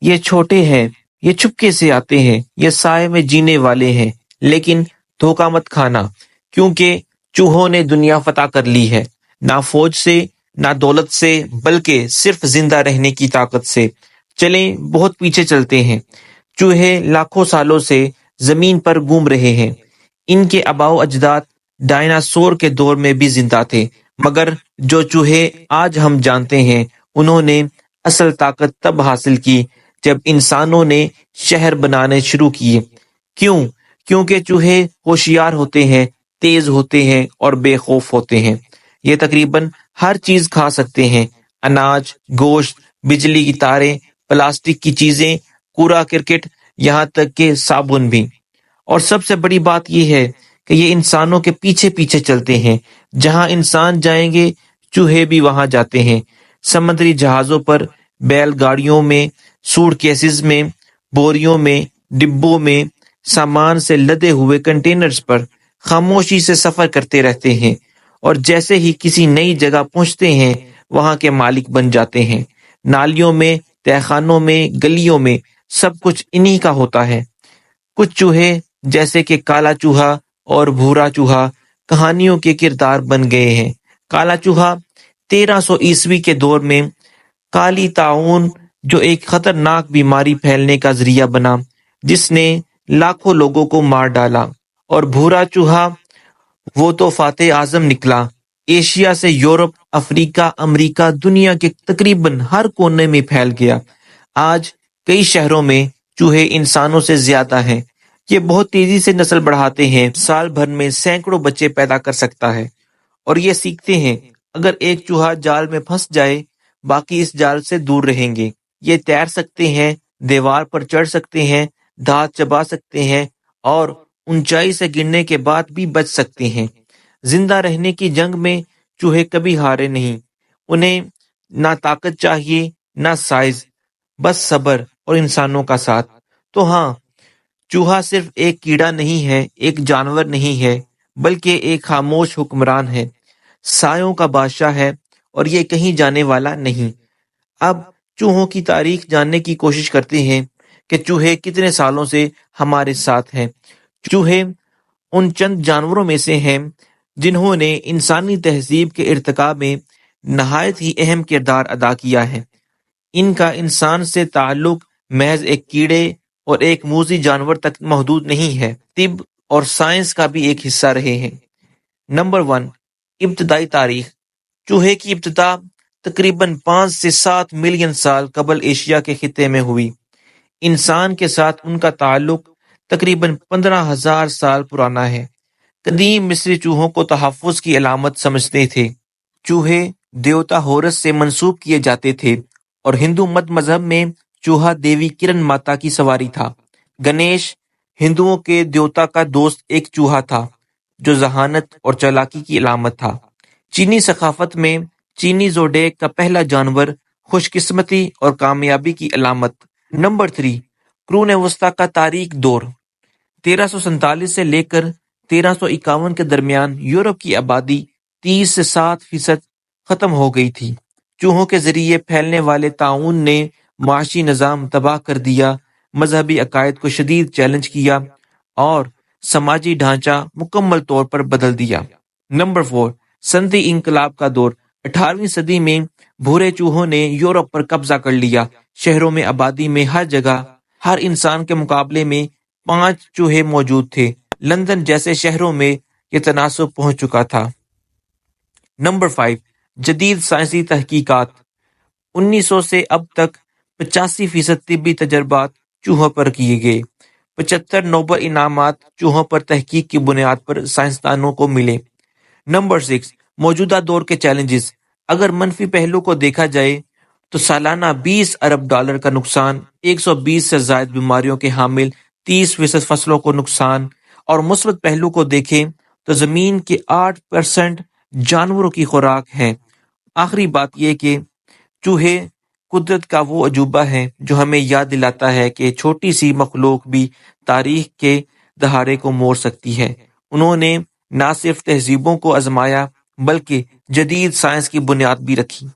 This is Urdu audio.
یہ چھوٹے ہیں، یہ چھپکے سے آتے ہیں، یہ سائے میں جینے والے ہیں، لیکن دھوکہ مت کھانا، کیونکہ چوہوں نے دنیا فتح کر لی ہے، نہ فوج سے، نہ دولت سے، بلکہ صرف زندہ رہنے کی طاقت سے۔ چلیں بہت پیچھے چلتے ہیں۔ چوہے لاکھوں سالوں سے زمین پر گھوم رہے ہیں۔ ان کے آباء و اجداد ڈائناسور کے دور میں بھی زندہ تھے، مگر جو چوہے آج ہم جانتے ہیں انہوں نے اصل طاقت تب حاصل کی جب انسانوں نے شہر بنانے شروع کیے۔ کیوں؟ کیونکہ چوہے ہوشیار ہوتے ہیں، تیز ہوتے ہیں اور بے خوف ہوتے ہیں۔ یہ تقریباً ہر چیز کھا سکتے ہیں، اناج، گوشت، بجلی کی تاریں، پلاسٹک کی چیزیں، کوڑا کرکٹ، یہاں تک کہ صابن بھی۔ اور سب سے بڑی بات یہ ہے کہ یہ انسانوں کے پیچھے پیچھے چلتے ہیں۔ جہاں انسان جائیں گے چوہے بھی وہاں جاتے ہیں۔ سمندری جہازوں پر، بیل گاڑیوں میں، سوٹ کیسز میں، بوریوں میں، ڈبوں میں، سامان سے لدے ہوئے کنٹینرز پر خاموشی سے سفر کرتے رہتے ہیں، اور جیسے ہی کسی نئی جگہ پہنچتے ہیں وہاں کے مالک بن جاتے ہیں۔ نالیوں میں، تہہ خانوں میں، گلیوں میں، سب کچھ انہی کا ہوتا ہے۔ کچھ چوہے جیسے کہ کالا چوہا اور بھورا چوہا کہانیوں کے کردار بن گئے ہیں۔ کالا چوہا 1300 کے دور میں کالی طاعون، جو ایک خطرناک بیماری پھیلنے کا ذریعہ بنا، جس نے لاکھوں لوگوں کو مار ڈالا۔ اور بھورا چوہا، وہ تو فاتح اعظم نکلا، ایشیا سے یورپ، افریقہ، امریکہ، دنیا کے تقریباً ہر کونے میں پھیل گیا۔ آج کئی شہروں میں چوہے انسانوں سے زیادہ ہیں۔ یہ بہت تیزی سے نسل بڑھاتے ہیں، سال بھر میں سینکڑوں بچے پیدا کر سکتا ہے، اور یہ سیکھتے ہیں اگر ایک چوہا جال میں پھنس جائے باقی اس جال سے دور رہیں گے۔ یہ تیر سکتے ہیں، دیوار پر چڑھ سکتے ہیں، دھات چبا سکتے ہیں، اور اونچائی سے گرنے کے بعد بھی بچ سکتے ہیں۔ زندہ رہنے کی جنگ میں چوہے کبھی ہارے نہیں۔ انہیں نہ طاقت چاہیے، نہ سائز، بس صبر اور انسانوں کا ساتھ۔ تو ہاں، چوہا صرف ایک کیڑا نہیں ہے، ایک جانور نہیں ہے، بلکہ ایک خاموش حکمران ہے، سایوں کا بادشاہ ہے، اور یہ کہیں جانے والا نہیں۔ اب چوہوں کی تاریخ جاننے کی کوشش کرتے ہیں کہ چوہے کتنے سالوں سے ہمارے ساتھ ہیں۔ چوہے ان چند جانوروں میں سے ہیں جنہوں نے انسانی تہذیب کے ارتقاء میں نہایت ہی اہم کردار ادا کیا ہے۔ ان کا انسان سے تعلق محض ایک کیڑے اور ایک موذی جانور تک محدود نہیں ہے، طب اور سائنس کا بھی ایک حصہ رہے ہیں۔ نمبر 1، ابتدائی تاریخ۔ چوہے کی ابتدا تقریباً 5 سے 7 ملین سال قبل ایشیا کے خطے میں ہوئی۔ انسان کے ساتھ ان کا تعلق تقریباً 15,000 سال پرانا ہے۔ قدیم مصری چوہوں کو تحفظ کی علامت سمجھتے تھے۔ چوہے دیوتا ہورس سے منسوب کیے جاتے تھے، اور ہندو مت مذہب میں چوہا دیوی کرن ماتا کی سواری تھا۔ گنیش، ہندوؤں کے دیوتا کا دوست، ایک چوہا تھا جو ذہانت اور چالاکی کی علامت تھا۔ چینی ثقافت میں چینی زوڈیک کا پہلا جانور خوش قسمتی اور کامیابی کی علامت۔ نمبر 3، قرون وسطیٰ کا تاریک دور۔ 1347 سے لے کر 1351 کے درمیان یورپ کی آبادی 30 سے 7% ختم ہو گئی تھی۔ چوہوں کے ذریعے پھیلنے والے طاعون نے معاشی نظام تباہ کر دیا، مذہبی عقائد کو شدید چیلنج کیا، اور سماجی ڈھانچہ مکمل طور پر بدل دیا۔ نمبر 4، صنعتی انقلاب کا دور۔ 18ویں صدی میں بھورے چوہوں نے یورپ پر قبضہ کر لیا۔ شہروں میں، آبادی میں، ہر جگہ، ہر انسان کے مقابلے میں 5 چوہے موجود تھے۔ لندن جیسے شہروں میں یہ تناسب پہنچ چکا تھا۔ نمبر 5، جدید سائنسی تحقیقات۔ 1900 سے اب تک 85% طبی تجربات چوہوں پر کیے گئے۔ 75 نوبل انعامات چوہوں پر تحقیق کی بنیاد پر سائنسدانوں کو ملے۔ نمبر 6، موجودہ دور کے چیلنجز۔ اگر منفی پہلو کو دیکھا جائے تو سالانہ $20 ارب کا نقصان، 120 سے زائد بیماریوں کے حامل، 30% فصلوں کو نقصان، اور مثبت پہلو کو دیکھیں تو زمین کے 8% جانوروں کی خوراک ہے۔ آخری بات یہ کہ چوہے قدرت کا وہ عجوبہ ہے جو ہمیں یاد دلاتا ہے کہ چھوٹی سی مخلوق بھی تاریخ کے دہاڑے کو موڑ سکتی ہے۔ انہوں نے نہ صرف تہذیبوں کو آزمایا بلکہ جدید سائنس کی بنیاد بھی رکھی۔